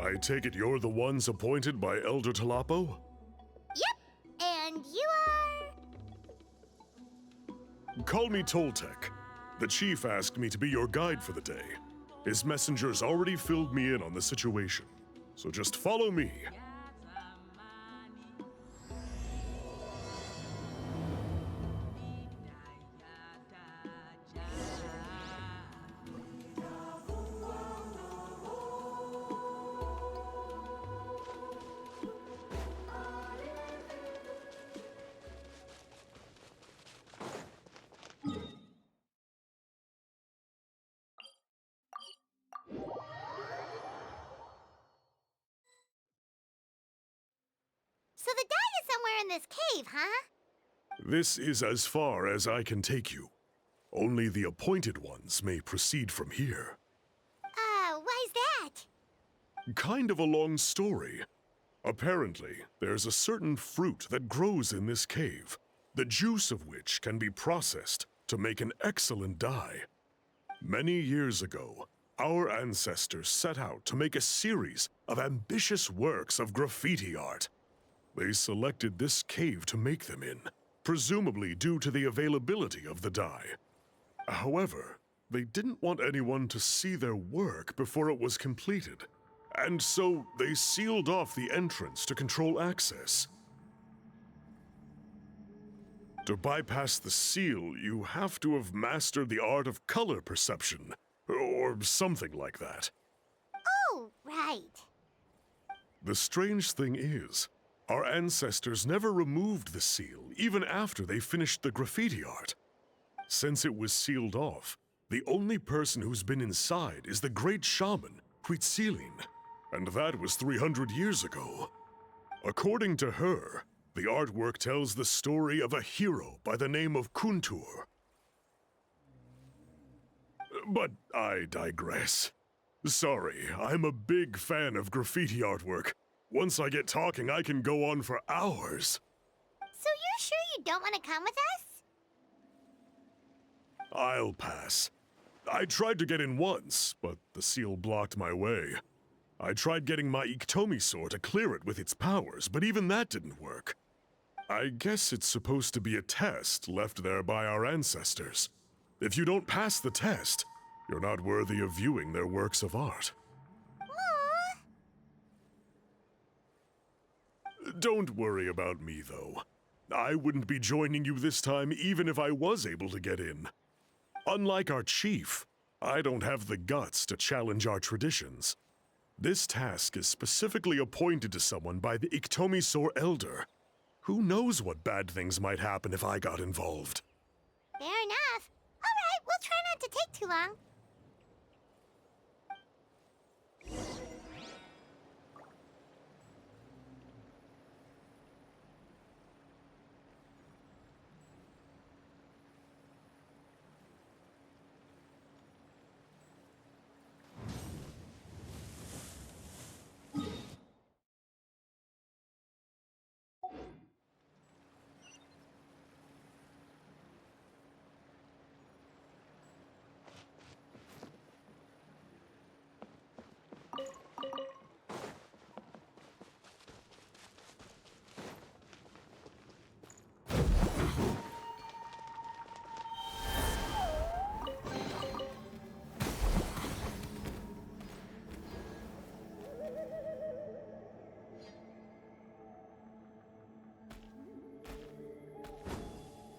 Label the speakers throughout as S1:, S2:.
S1: I take it you're the ones appointed by Elder Talapo?
S2: Yep, and you are...
S1: Call me Toltec. The chief asked me to be your guide for the day. His messengers already filled me in on the situation, so just follow me.
S2: So the die is somewhere in this cave, huh?
S1: This is as far as I can take you. Only the appointed ones may proceed from here.
S2: Why's that?
S1: Kind of a long story. Apparently, there's a certain fruit that grows in this cave, the juice of which can be processed to make an excellent dye. Many years ago, our ancestors set out to make a series of ambitious works of graffiti art. They selected this cave to make them in, presumably due to the availability of the dye. However, they didn't want anyone to see their work before it was completed, and so they sealed off the entrance to control access. To bypass the seal, you have to have mastered the art of color perception, or something like that.
S2: Oh, right.
S1: The strange thing is, our ancestors never removed the seal, even after they finished the graffiti art. Since it was sealed off, the only person who's been inside is the great shaman, Huitzilin, and that was 300 years ago. According to her, the artwork tells the story of a hero by the name of Kuntur. But I digress. Sorry, I'm a big fan of graffiti artwork. Once I get talking, I can go on for hours.
S2: So you're sure you don't want to come with us?
S1: I'll pass. I tried to get in once, but the seal blocked my way. I tried getting my Iktomi to clear it with its powers, but even that didn't work. I guess it's supposed to be a test left there by our ancestors. If you don't pass the test, you're not worthy of viewing their works of art.
S2: Aww.
S1: Don't worry about me, though. I wouldn't be joining you this time even if I was able to get in. Unlike our chief, I don't have the guts to challenge our traditions. This task is specifically appointed to someone by the Iktomi Elder. Who knows what bad things might happen if I got involved?
S2: Fair enough. All right, we'll try not to take too long.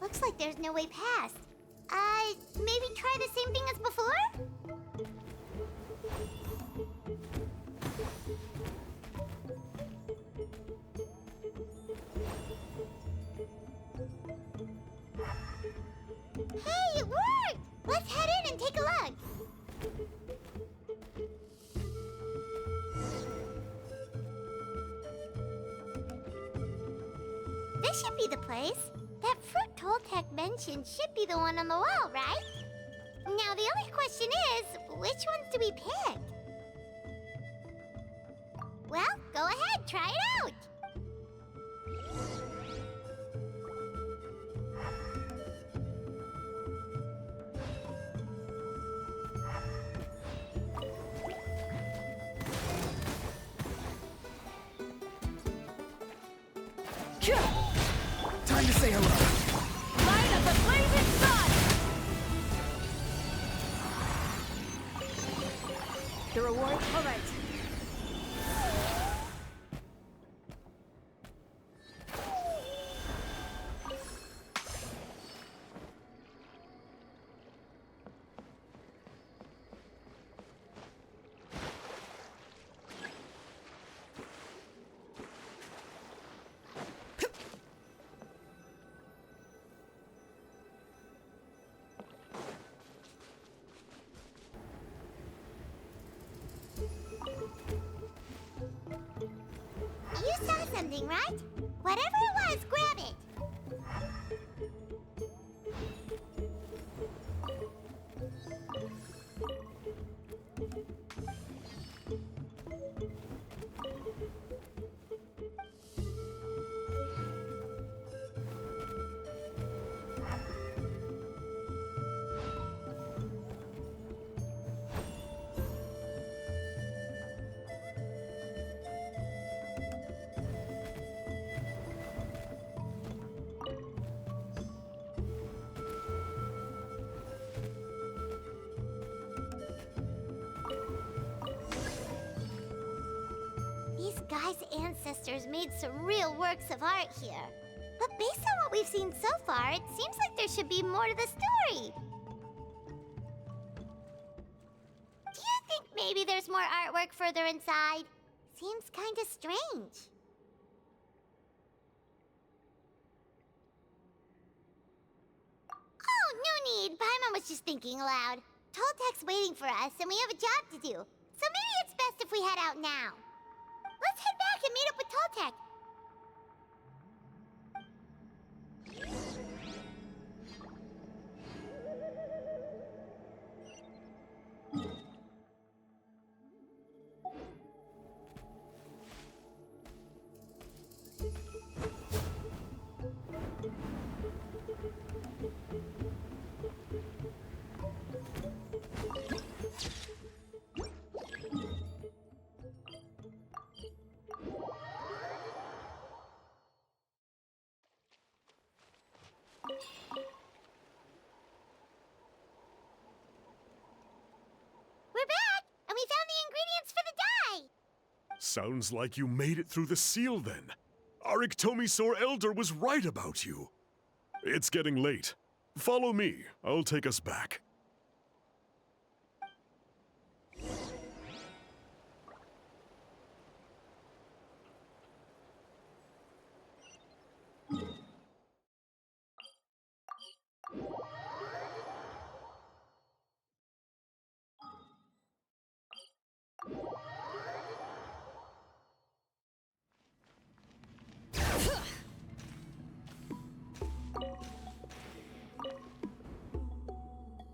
S2: Looks like there's no way past. Maybe try the same thing as before? Hey, it worked! Let's head in and take a look. This should be the place. That fruit Toltec mentioned should be the one on the wall, right? Now the only question is, which ones do we pick? Well, go ahead, try it out!
S3: Time to say hello.
S4: Light of the blazing sun! The reward? All right.
S2: You saw something, right? Whatever it was, grab it. These guys' ancestors made some real works of art here. But based on what we've seen so far, it seems like there should be more to the story. Do you think maybe there's more artwork further inside? Seems kinda strange. Oh, no need. Paimon was just thinking aloud. Toltek's waiting for us, and we have a job to do. So maybe it's best if we head out now. Let's head back and meet up with Toltek. We're back, and we found the ingredients for the dye.
S1: Sounds like you made it through the seal then. Our Iktomi-Sor Elder was right about you. It's getting late. Follow me. I'll take us back.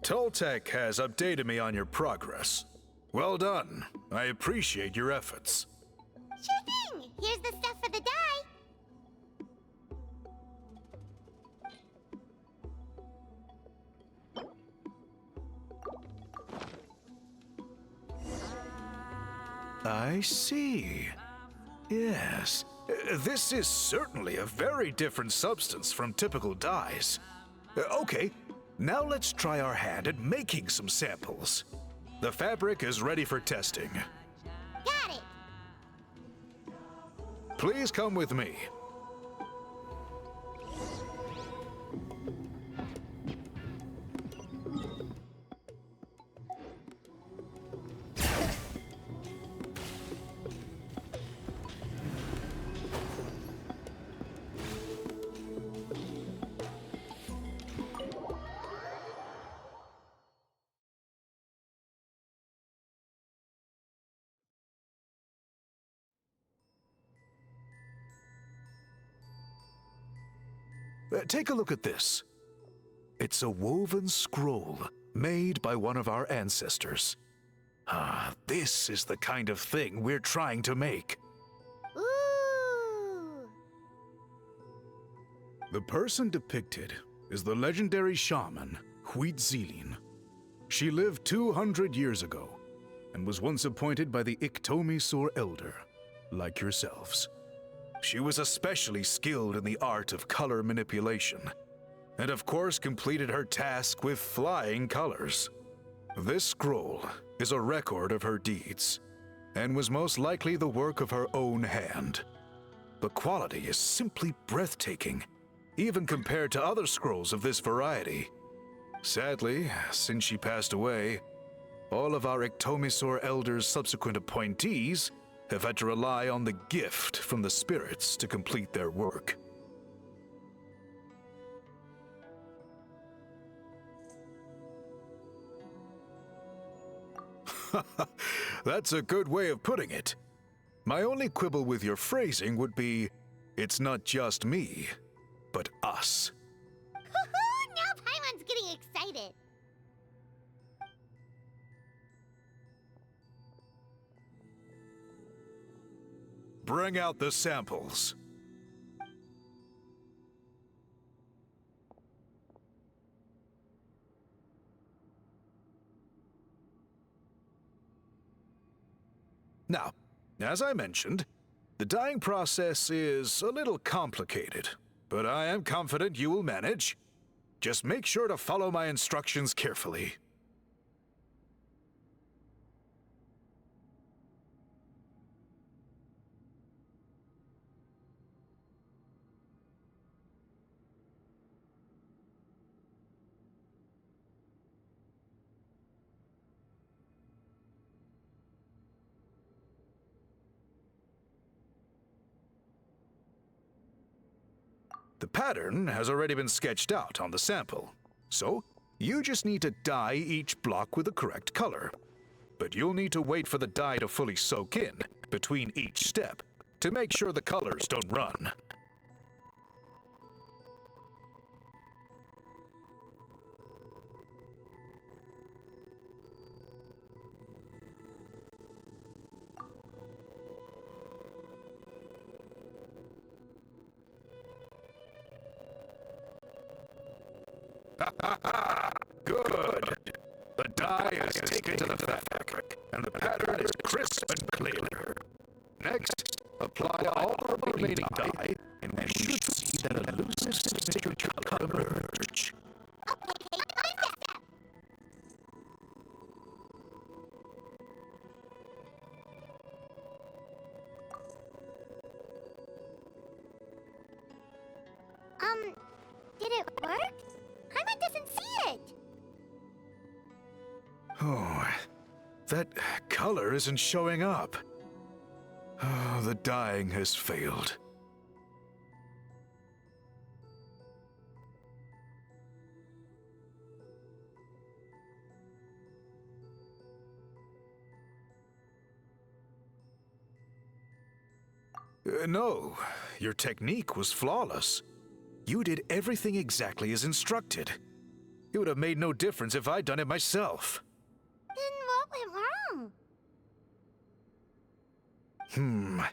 S3: Toltek has updated me on your progress. Well done. I appreciate your efforts.
S2: Sure thing. Here's the stuff for the dye.
S3: I see. Yes. This is certainly a very different substance from typical dyes. Okay, now let's try our hand at making some samples. The fabric is ready for testing.
S2: Got it.
S3: Please come with me. Take a look at this. It's a woven scroll made by one of our ancestors. This is the kind of thing we're trying to make.
S2: Ooh.
S3: The person depicted is the legendary shaman, Huitzilin. She lived 200 years ago and was once appointed by the Iktomi-Sor Elder, like yourselves. she was especially skilled in the art of color manipulation, and of course completed her task with flying colors. This scroll is a record of her deeds, and was most likely the work of her own hand. The quality is simply breathtaking, even compared to other scrolls of this variety. Sadly, since she passed away, all of our Ictomisaur Elder's subsequent appointees have had to rely on the gift from the spirits to complete their work. That's a good way of putting it. My only quibble with your phrasing would be, it's not just me, but us.
S2: Now Paimon's getting excited.
S3: Bring out the samples. Now, as I mentioned, the dyeing process is a little complicated, but I am confident you will manage. Just make sure to follow my instructions carefully. The pattern has already been sketched out on the sample, so you just need to dye each block with the correct color. But you'll need to wait for the dye to fully soak in between each step to make sure the colors don't run. Good. The dye is taken to the fabric, and the pattern is crisp and clear. Next, apply all the remaining dye, and you should see that a elusive signature color emerge.
S2: Did it work? Paimon doesn't see it.
S3: Oh, that color isn't showing up. Oh, the dyeing has failed. No, your technique was flawless. You did everything exactly as instructed. It would have made no difference if I'd done it myself.
S2: Then what went wrong?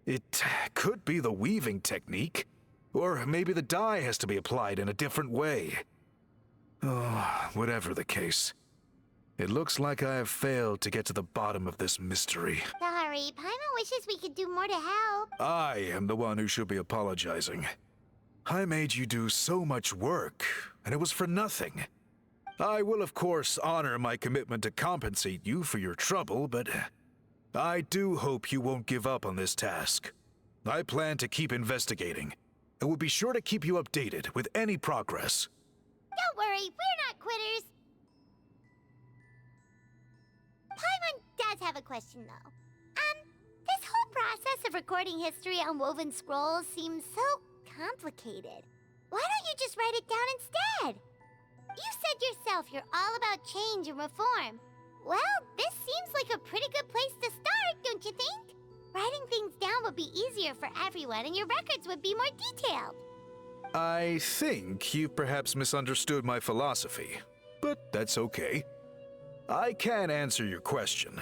S3: It could be the weaving technique, or maybe the dye has to be applied in a different way. Oh, whatever the case. It looks like I have failed to get to the bottom of this mystery.
S2: Sorry, Paimon wishes we could do more to help.
S3: I am the one who should be apologizing. I made you do so much work, and it was for nothing. I will, of course, honor my commitment to compensate you for your trouble, but I do hope you won't give up on this task. I plan to keep investigating, and will be sure to keep you updated with any progress.
S2: Don't worry, we're not quitters. Paimon does have a question, though. This whole process of recording history on woven scrolls seems so complicated. Why don't you just write it down instead? You said yourself you're all about change and reform. Well, this seems like a pretty good place to start, don't you think? Writing things down would be easier for everyone, and your records would be more detailed.
S3: I think you've perhaps misunderstood my philosophy, but that's okay. I can answer your question,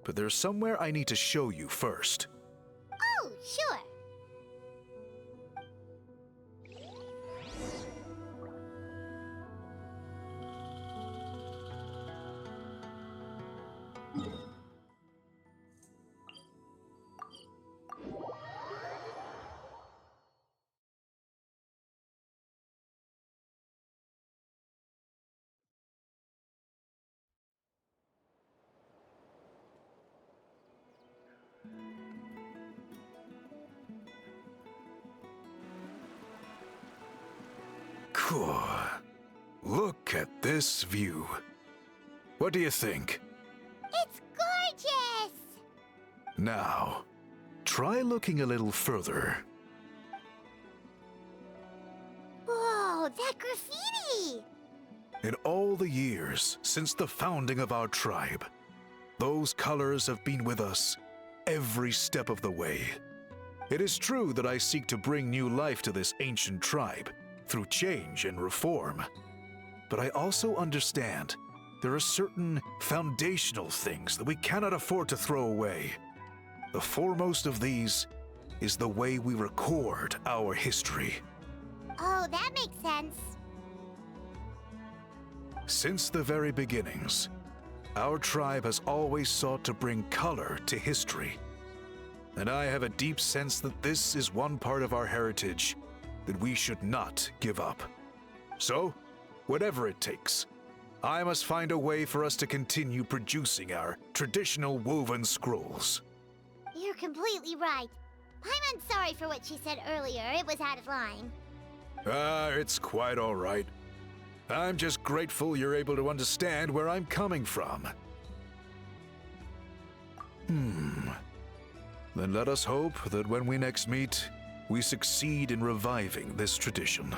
S3: but there's somewhere I need to show you first.
S2: Oh, sure.
S3: Phew. Look at this view. What do you think?
S2: It's gorgeous!
S3: Now, try looking a little further.
S2: Whoa, that graffiti!
S3: In all the years since the founding of our tribe, those colors have been with us every step of the way. It is true that I seek to bring new life to this ancient tribe through change and reform. But I also understand there are certain foundational things that we cannot afford to throw away. The foremost of these is the way we record our history.
S2: Oh, that makes sense.
S3: Since the very beginnings, our tribe has always sought to bring color to history. And I have a deep sense that this is one part of our heritage that we should not give up. So, whatever it takes, I must find a way for us to continue producing our traditional woven scrolls.
S2: You're completely right. Paimon's sorry for what she said earlier. It was out of line.
S3: It's quite all right. I'm just grateful you're able to understand where I'm coming from. Then let us hope that when we next meet, we succeed in reviving this tradition.